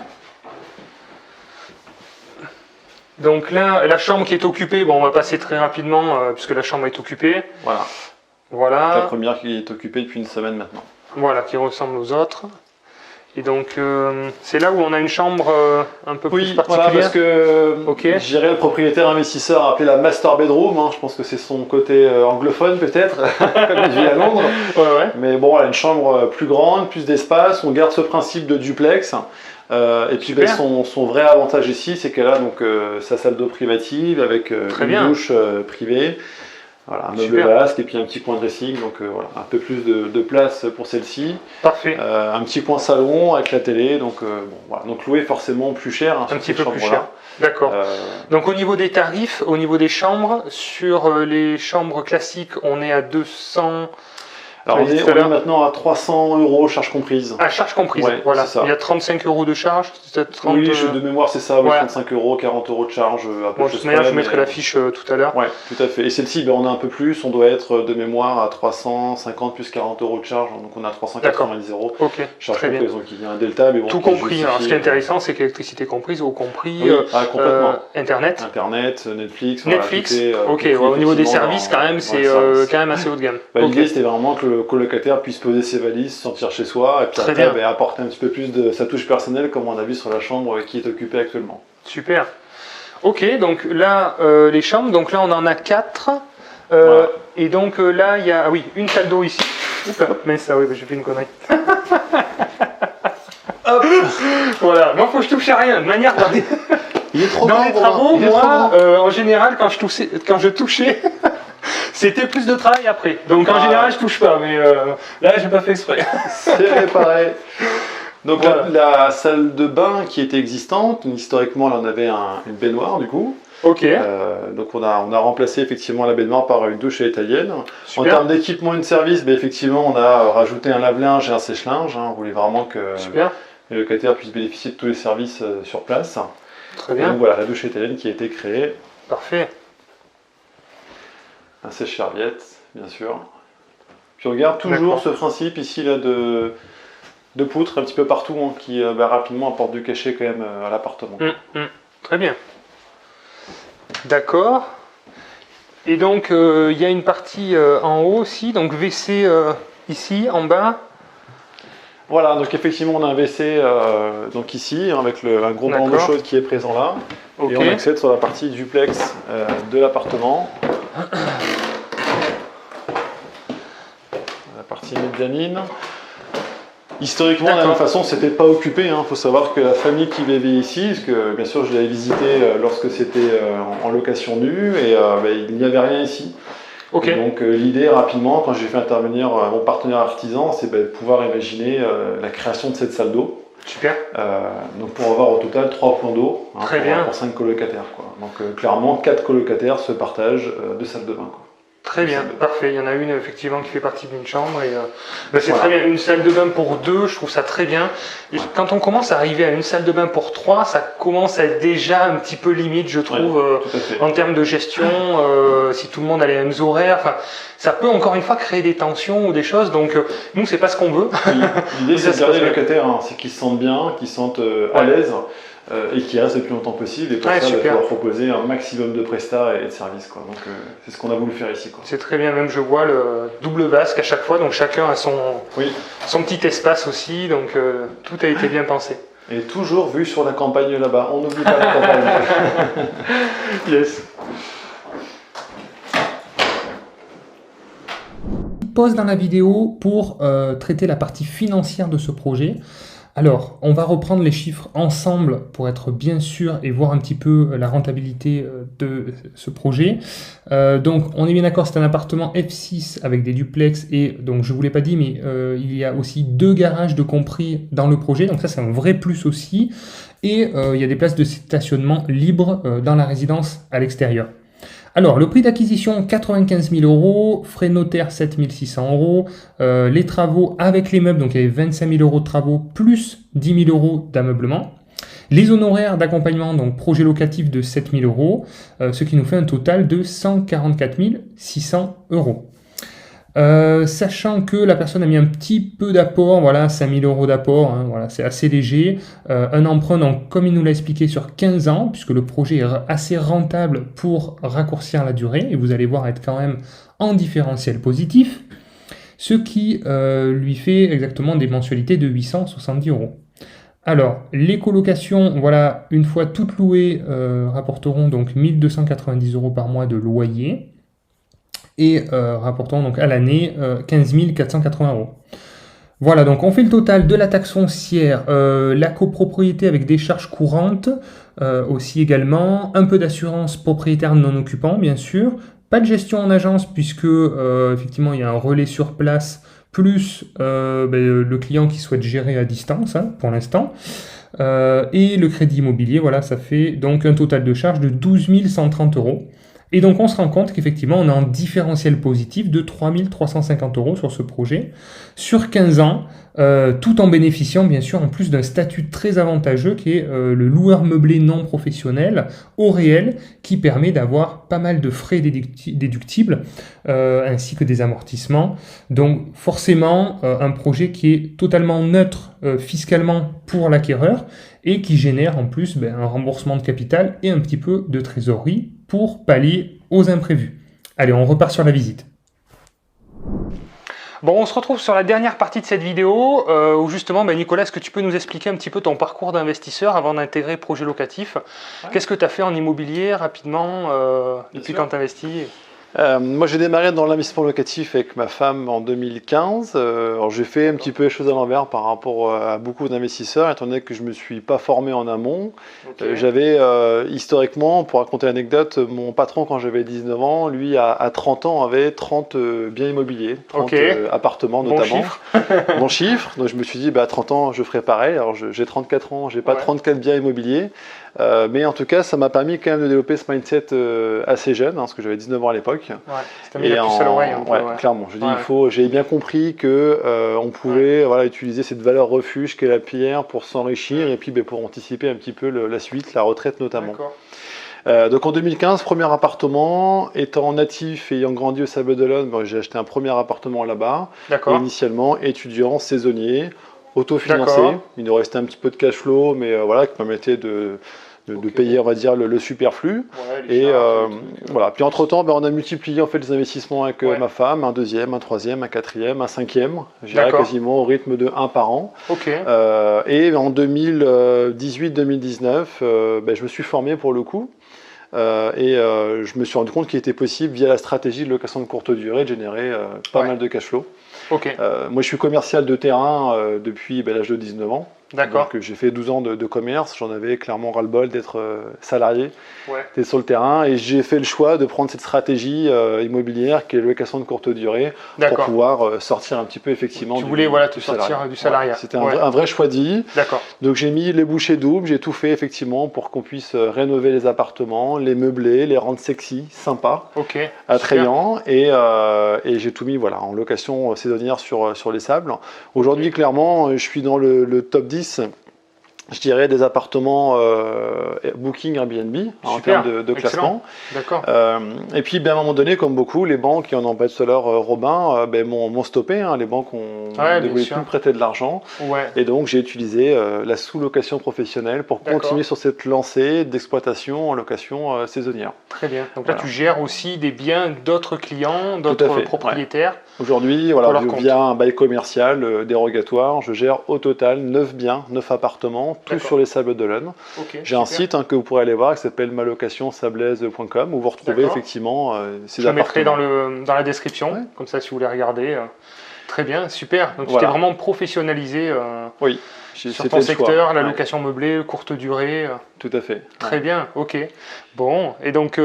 Donc là, la chambre qui est occupée, bon, on va passer très rapidement puisque la chambre est occupée. Voilà. La Voilà, première qui est occupée depuis une semaine maintenant. voilà, qui ressemble aux autres. Et donc, c'est là où on a une chambre un peu plus Voilà, particulière. parce que Ok. je dirais le propriétaire investisseur a appelé la master bedroom. Hein. Je pense que c'est son côté anglophone peut-être, comme il vit à Londres. Ouais, ouais. Mais bon, elle a une chambre plus grande, plus d'espace. On garde ce principe de duplex. Et puis Super. son vrai avantage ici, c'est qu'elle a donc sa salle d'eau privative avec Très une bien. douche privée. Voilà, un meuble Super. vasque et puis un petit coin dressing, donc voilà, un peu plus de place pour celle-ci. Parfait. Un petit coin salon avec la télé, donc bon, voilà. Donc louer forcément plus cher. Hein, Un sur petit ces peu plus chambres-là. cher. D'accord. Donc au niveau des tarifs, au niveau des chambres, sur les chambres classiques, on est à 200... Alors tu on l'as dit est, tout à on est l'heure. maintenant à 300 € charges comprises. À charge comprise, Ouais, voilà. c'est ça. Il y a 35 € de charge, c'est 30... Oui, de mémoire c'est ça, oui, ouais. 35 €, 40 € de charge. À peu Bon, de près toute manière, je près, mettrai mais- la fiche tout à l'heure. Ouais, tout à fait. Et celle-ci, ben, on a un peu plus, on doit être de mémoire à 350 plus 40 € de charge, donc on a 390 €. Ok, Charge très bien. comprise, donc il y a un delta, mais bon. Tout qui compris. justifie, Alors, ce qui est intéressant, c'est que l'électricité comprise, au compris Oui, complètement. Internet. Internet, Netflix, Netflix, voilà, tout est, ok, compris, ouais, au niveau des effectivement, services, dans- quand même, dans c'est les services. quand même assez haut de gamme. Bah, Ok. L'idée c'était vraiment que le colocataire puisse poser ses valises, sortir chez soi et puis Très après bien. apporter un petit peu plus de sa touche personnelle comme on a vu sur la chambre qui est occupée actuellement. Super. Ok, donc là, les chambres, donc là, on en a 4. Voilà. Et donc là, il y a, ah oui, une salle d'eau ici. Oups, mais ça, oui, j'ai fait une connerie. Hop. Voilà, moi, faut que je touche à rien. De manière, Il est trop dans grand, les Romain, travaux, il est trop moi, grand. en général, quand je touchais, c'était plus de travail après. Donc en Ah. général, je touche pas, mais là, j'ai pas fait exprès. C'est réparé. Donc Voilà. la salle de bain qui était existante, historiquement là on avait une baignoire du coup. Ok, Donc on a remplacé effectivement la baignoire par une douche à italienne. En super. termes d'équipement et de service, ben, effectivement on a rajouté un lave-linge et un sèche-linge. Hein. On voulait vraiment que Super, les locataires puissent bénéficier de tous les services sur place. très Et bien, donc voilà, la douche italienne qui a été créée, parfait. un sèche-serviette bien sûr. Puis on garde toujours D'accord. ce principe ici là de poutres un petit peu partout hein, qui rapidement apporte du cachet quand même à l'appartement. Très bien. D'accord. Et donc, il y a une partie en haut aussi, donc WC ici, en bas. Voilà, donc effectivement on a un WC donc ici avec un gros banc d'eau D'accord. chaude qui est présent là. Ok. Et on accède sur la partie duplex de l'appartement. La partie mezzanine. Historiquement, de la même D'accord. façon, c'était pas occupé. Il faut savoir que la famille qui vivait ici, parce que bien sûr je l'avais visité lorsque c'était en location nue, et il n'y avait rien ici. Ok. Et donc l'idée rapidement, quand j'ai fait intervenir mon partenaire artisan, c'est de pouvoir imaginer la création de cette salle d'eau. Super. Donc pour avoir au total 3 points d'eau Très bien. pour 5 colocataires. Quoi. Donc clairement 4 colocataires se partagent 2 salles de bain. Quoi. Très bien, Une salle de bain. parfait. Il y en a une effectivement qui fait partie d'une chambre et c'est Voilà. très bien. Une salle de bain pour 2, je trouve ça très bien. Et quand on commence à arriver à une salle de bain pour 3, ça commence à être déjà un petit peu limite, je trouve, Tout à fait. en termes de gestion. Si tout le monde a les mêmes horaires, enfin, ça peut encore une fois créer des tensions ou des choses. Donc nous, c'est pas ce qu'on veut. Oui, l'idée Ça c'est de se garder passe les bien. locataires, c'est qu'ils se sentent bien, qu'ils se sentent à l'aise et qu'ils restent le plus longtemps possible. Et pour Ouais, ça, il super. faut leur proposer un maximum de prestats et de services. Quoi. Donc c'est ce qu'on a voulu faire ici. Quoi. C'est très bien, même je vois le double vasque à chaque fois, donc chacun a son Oui. petit espace aussi, donc tout a été bien pensé. Et toujours vu sur la campagne là-bas. On n'oublie pas la campagne. Yes. Pause dans la vidéo pour traiter la partie financière de ce projet. Alors, on va reprendre les chiffres ensemble pour être bien sûr et voir un petit peu la rentabilité de ce projet. Donc, on est bien d'accord, c'est un appartement F6 avec des duplex et donc je ne vous l'ai pas dit, mais il y a aussi 2 garages de compris dans le projet. Donc ça, c'est un vrai plus aussi. Et il y a des places de stationnement libres dans la résidence à l'extérieur. Alors, le prix d'acquisition, 95 000 €, frais notaires, 7 600 €, les travaux avec les meubles, donc il y avait 25 000 € de travaux, plus 10 000 € d'ameublement. Les honoraires d'accompagnement, donc projet locatif de 7 000 €, ce qui nous fait un total de 144 600 €. Sachant que la personne a mis un petit peu d'apport, voilà, 5 000 € d'apport, hein, voilà, c'est assez léger. Un emprunt, donc, comme il nous l'a expliqué, sur 15 ans, puisque le projet est assez rentable pour raccourcir la durée, et vous allez voir être quand même en différentiel positif, ce qui lui fait exactement des mensualités de 870 €. Alors, les colocations, voilà, une fois toutes louées, rapporteront donc 1 290 € par mois de loyer et rapporteront donc à l'année 15 480 €. Voilà, donc on fait le total de la taxe foncière, la copropriété avec des charges courantes aussi également, un peu d'assurance propriétaire non occupant bien sûr, pas de gestion en agence puisque effectivement il y a un relais sur place plus le client qui souhaite gérer à distance hein, pour l'instant. Et le crédit immobilier, voilà, ça fait donc un total de charge de 12 130 €. Et donc on se rend compte qu'effectivement on a un différentiel positif de 3 350 € sur ce projet, sur 15 ans, tout en bénéficiant bien sûr en plus d'un statut très avantageux qui est le loueur meublé non professionnel au réel, qui permet d'avoir pas mal de frais déductibles, ainsi que des amortissements. Donc forcément un projet qui est totalement neutre fiscalement pour l'acquéreur et qui génère en plus un remboursement de capital et un petit peu de trésorerie pour pallier aux imprévus. Allez, on repart sur la visite. Bon, on se retrouve sur la dernière partie de cette vidéo où justement, Nicolas, est-ce que tu peux nous expliquer un petit peu ton parcours d'investisseur avant d'intégrer projet locatif? Qu'est-ce que tu as fait en immobilier rapidement depuis quand tu investis? Moi j'ai démarré dans l'investissement locatif avec ma femme en 2015. Alors j'ai fait un petit peu les choses à l'envers par rapport à beaucoup d'investisseurs, étant donné que je ne me suis pas formé en amont. Okay. J'avais historiquement, pour raconter l'anecdote, mon patron quand j'avais 19 ans, lui à 30 ans avait 30 biens immobiliers, 30 appartements notamment. Bon chiffre. Bon chiffre, donc je me suis dit à 30 ans je ferai pareil. Alors j'ai 34 ans, j'ai pas 34 biens immobiliers. Mais en tout cas, ça m'a permis quand même de développer ce mindset assez jeune, parce que j'avais 19 ans à l'époque. Ouais, c'était mis la puce à l'oreille. Clairement. J'ai bien compris que on pouvait utiliser cette valeur refuge qu'est la pierre pour s'enrichir et puis pour anticiper un petit peu la suite, la retraite notamment. Donc en 2015, premier appartement, étant natif et ayant grandi au Sable d'Olonne, j'ai acheté un premier appartement là-bas. Initialement, étudiant, saisonnier, autofinancé. Il nous restait un petit peu de cash flow, mais qui permettait de payer, on va dire, le superflu. Et voilà. Puis entre-temps, on a multiplié en fait les investissements avec ma femme, un deuxième, un troisième, un quatrième, un cinquième. J'irais quasiment au rythme de 1 par an. Et en 2018-2019, je me suis formé pour le coup. Je me suis rendu compte qu'il était possible, via la stratégie de location de courte durée, de générer pas mal de cash flow. Moi, je suis commercial de terrain depuis l'âge de 19 ans. Donc, j'ai fait 12 ans de commerce. J'en avais clairement ras-le-bol d'être salarié, d'être sur le terrain. Et j'ai fait le choix de prendre cette stratégie immobilière qui est la location de courte durée pour pouvoir sortir un petit peu effectivement tu voulais te sortir du salariat. C'était un vrai choix de vie. Donc, j'ai mis les bouchées doubles. J'ai tout fait effectivement pour qu'on puisse rénover les appartements, les meubler, les rendre sexy, sympas, attrayants. Et j'ai tout mis en location saisonnière sur les sables. Aujourd'hui, clairement, je suis dans le top 10. Je dirais des appartements Booking Airbnb en termes de classement. Et puis à un moment donné, comme beaucoup, les banques, et on en parlait tout à l'heure, Robin, m'ont stoppé. Les banques ne voulaient plus me prêter de l'argent. Et donc j'ai utilisé la sous-location professionnelle pour continuer sur cette lancée d'exploitation en location saisonnière. Très bien. Donc là, tu gères aussi des biens d'autres clients, d'autres propriétaires. Aujourd'hui, via un bail commercial dérogatoire, je gère au total 9 biens, 9 appartements, tous sur les Sables d'Olonne. J'ai un site que vous pourrez aller voir qui s'appelle malocationsablaise.com où vous retrouvez effectivement ces appartements. Je mettrai dans la description, comme ça si vous voulez regarder. Très bien, super. Donc tu t'es vraiment professionnalisé sur ton secteur, la location meublée, courte durée. Tout à fait. Très bien, ok. Bon, et donc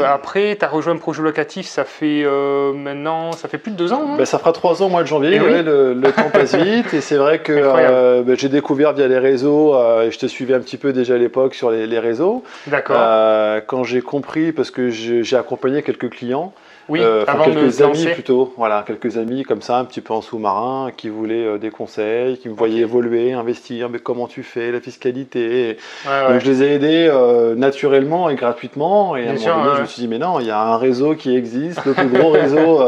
après, tu as rejoint le projet locatif, ça fait plus de 2 ans. Ça fera 3 ans au mois de janvier, le temps passe vite. Et c'est vrai que j'ai découvert via les réseaux, et je te suivais un petit peu déjà à l'époque sur les réseaux. Quand j'ai compris, parce que j'ai accompagné quelques clients, Oui, Enfin, avant de quelques te amis lancer. plutôt, voilà, quelques amis comme ça, un petit peu en sous-marin, qui voulaient des conseils, qui me voyaient évoluer, investir, mais comment tu fais, la fiscalité. Ouais, Donc ouais. je les ai aidés naturellement et gratuitement. Et à un Bien moment sûr, donné, ouais, je me ouais. suis dit, mais non, il y a un réseau qui existe, le plus gros réseau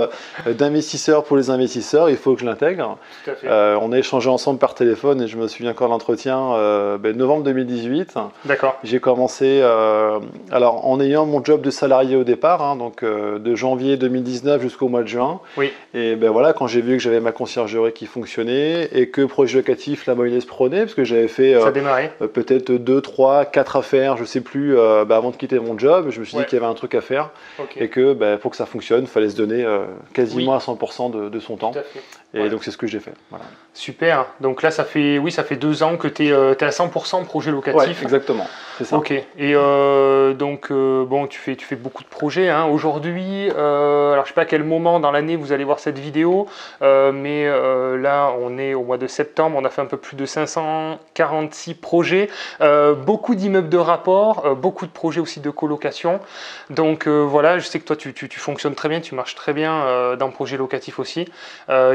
d'investisseurs pour les investisseurs, il faut que je l'intègre. Tout à fait. On a échangé ensemble par téléphone et je me souviens encore de l'entretien, novembre 2018. D'accord. J'ai commencé alors en ayant mon job de salarié au départ, hein, donc de janvier 2019 jusqu'au mois de juin. Oui. Et ben voilà, quand j'ai vu que j'avais ma conciergerie qui fonctionnait et que projet locatif, la moyenne se prenait, parce que j'avais fait Ça a démarré. peut-être 2, 3, 4 affaires, je sais plus, avant de quitter mon job, je me suis Ouais. dit qu'il y avait un truc à faire Ok. et que pour que ça fonctionne, il fallait se donner quasiment Oui. à 100% de son temps. Tout à fait. Et Ouais. donc c'est ce que j'ai fait. Voilà. Super. Donc là, ça fait 2 ans que tu es, à 100% projet Ouais, locatif. exactement, c'est ça. Ok. Et donc, bon, tu fais beaucoup de projets, hein. Aujourd'hui, alors je sais pas à quel moment dans l'année vous allez voir cette vidéo, mais là, on est au mois de septembre, on a fait un peu plus de 546 projets, beaucoup d'immeubles de rapport, beaucoup de projets aussi de colocation. Donc voilà, je sais que toi, tu fonctionnes très bien, tu marches très bien dans le projet locatif aussi.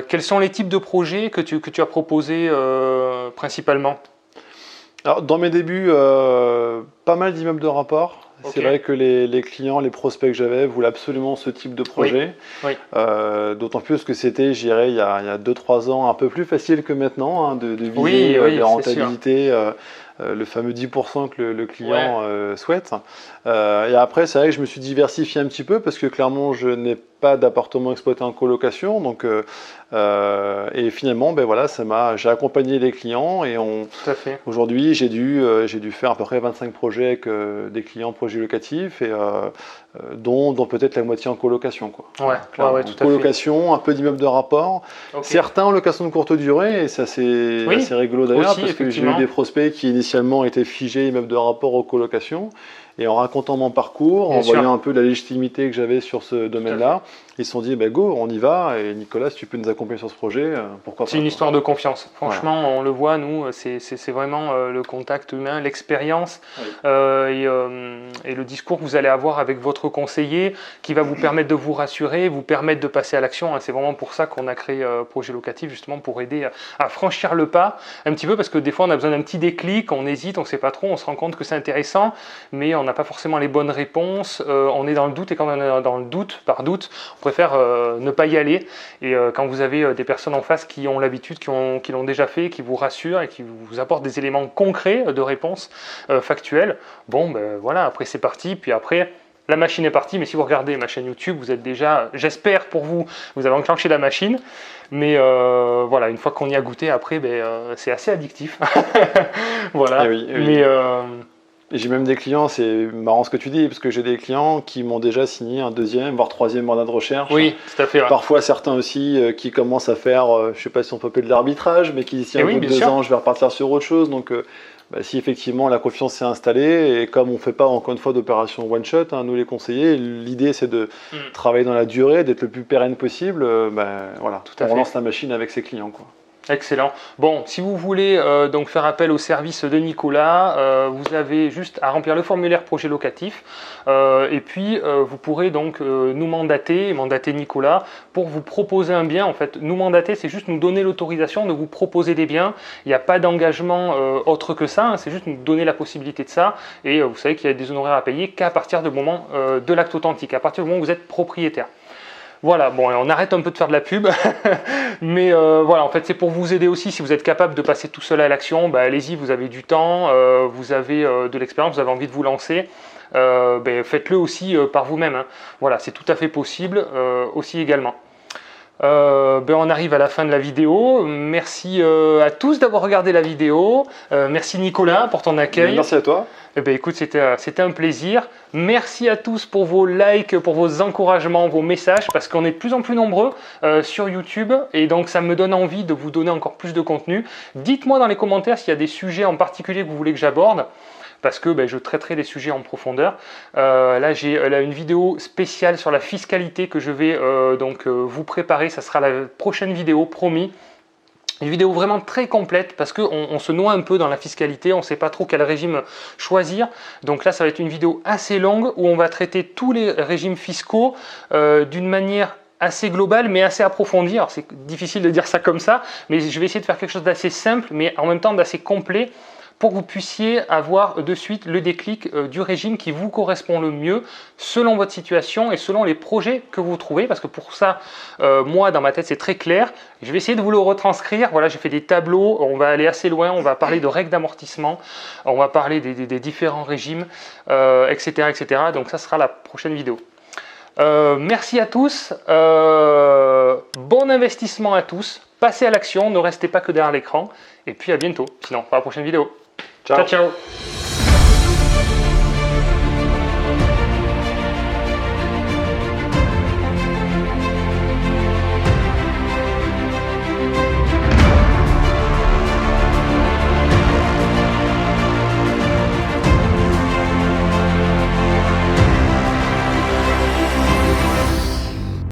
Quels sont les types de projets que tu as proposés principalement? Alors, dans mes débuts, pas mal d'immeubles de rapport. Ok. C'est vrai que les clients, les prospects que j'avais voulaient absolument ce type de projet. Oui. D'autant plus que c'était, je dirais, il y a 2-3 ans, un peu plus facile que maintenant hein, de viser Oui, des c'est sûr. rentabilités, le fameux 10% que le client souhaite. Et après, c'est vrai que je me suis diversifié un petit peu parce que clairement, je n'ai pas d'appartement exploité en colocation. Donc, et finalement, voilà, j'ai accompagné les clients et Tout à fait. aujourd'hui, j'ai dû faire à peu près 25 projets avec des clients projets locatifs et dont peut-être la moitié en colocation. Quoi. Ouais, Clairement. ouais, tout à fait. Colocation, un peu d'immeubles de rapport, Ok. certains en location de courte durée, et ça c'est Oui, assez rigolo d'ailleurs, aussi, parce que j'ai eu effectivement. des prospects qui initialement étaient figés immeubles de rapport aux colocations, et en racontant mon parcours, Bien en sûr. voyant un peu la légitimité que j'avais sur ce domaine-là, ils se sont dit, go, on y va, et Nicolas, si tu peux nous accompagner sur ce projet, pourquoi pas. C'est une histoire de confiance. Franchement, on le voit, nous, c'est vraiment le contact humain, l'expérience Oui. et le discours que vous allez avoir avec votre conseiller qui va vous permettre de vous rassurer, vous permettre de passer à l'action. C'est vraiment pour ça qu'on a créé Projet Locatif, justement pour aider à franchir le pas un petit peu, parce que des fois, on a besoin d'un petit déclic, on hésite, on ne sait pas trop, on se rend compte que c'est intéressant, mais on n'a pas forcément les bonnes réponses, on est dans le doute, et quand on est dans le doute, par doute, on préfère ne pas y aller. Et quand vous avez des personnes en face qui ont l'habitude, qui l'ont déjà fait, qui vous rassurent et qui vous apportent des éléments concrets de réponse factuelles, voilà, après c'est parti. Puis après, la machine est partie, mais si vous regardez ma chaîne YouTube, vous êtes déjà, j'espère pour vous, vous avez enclenché la machine. Mais voilà, une fois qu'on y a goûté, après, c'est assez addictif. Voilà. Eh oui. Mais Et j'ai même des clients, c'est marrant ce que tu dis, parce que j'ai des clients qui m'ont déjà signé un deuxième, voire troisième mandat de recherche. oui, tout à fait. Ouais. Parfois certains aussi qui commencent à faire, je ne sais pas si on peut appeler de l'arbitrage, mais qui disent Eh au oui, bout de bien 2 sûr. ans, je vais repartir sur autre chose. Donc si effectivement la confiance s'est installée, et comme on ne fait pas encore une fois d'opération one-shot, hein, nous les conseillers, l'idée c'est de travailler dans la durée, d'être le plus pérenne possible, voilà, Tout à on fait. relance la machine avec ses clients. Quoi. Excellent. Bon, si vous voulez donc faire appel au service de Nicolas, vous avez juste à remplir le formulaire projet locatif et puis vous pourrez donc nous mandater Nicolas pour vous proposer un bien. En fait, nous mandater, c'est juste nous donner l'autorisation de vous proposer des biens. Il n'y a pas d'engagement autre que ça, hein, c'est juste nous donner la possibilité de ça. Et vous savez qu'il y a des honoraires à payer qu'à partir du moment de l'acte authentique, à partir du moment où vous êtes propriétaire. Voilà, bon, on arrête un peu de faire de la pub, mais voilà, en fait, c'est pour vous aider aussi. Si vous êtes capable de passer tout seul à l'action, allez-y, vous avez du temps, vous avez de l'expérience, vous avez envie de vous lancer, faites-le aussi par vous-même. Hein. Voilà, c'est tout à fait possible aussi également. On arrive à la fin de la vidéo. Merci à tous d'avoir regardé la vidéo. Merci Nicolas pour ton accueil. Merci à toi. Écoute, c'était un plaisir. Merci à tous pour vos likes, pour vos encouragements, vos messages, parce qu'on est de plus en plus nombreux sur YouTube et donc ça me donne envie de vous donner encore plus de contenu. Dites-moi dans les commentaires s'il y a des sujets en particulier que vous voulez que j'aborde, parce que je traiterai les sujets en profondeur. Là, j'ai une vidéo spéciale sur la fiscalité que je vais vous préparer. Ça sera la prochaine vidéo, promis. Une vidéo vraiment très complète parce qu'on se noie un peu dans la fiscalité, on ne sait pas trop quel régime choisir. Donc là, ça va être une vidéo assez longue où on va traiter tous les régimes fiscaux d'une manière assez globale mais assez approfondie. Alors c'est difficile de dire ça comme ça, mais je vais essayer de faire quelque chose d'assez simple mais en même temps d'assez complet pour que vous puissiez avoir de suite le déclic du régime qui vous correspond le mieux selon votre situation et selon les projets que vous trouvez. Parce que pour ça, moi, dans ma tête, c'est très clair. Je vais essayer de vous le retranscrire. Voilà, j'ai fait des tableaux. On va aller assez loin. On va parler de règles d'amortissement. On va parler des différents régimes, etc., etc. Donc ça sera la prochaine vidéo. Merci à tous. Bon investissement à tous. Passez à l'action. Ne restez pas que derrière l'écran. Et puis à bientôt. Sinon, pour la prochaine vidéo. Ciao, ciao.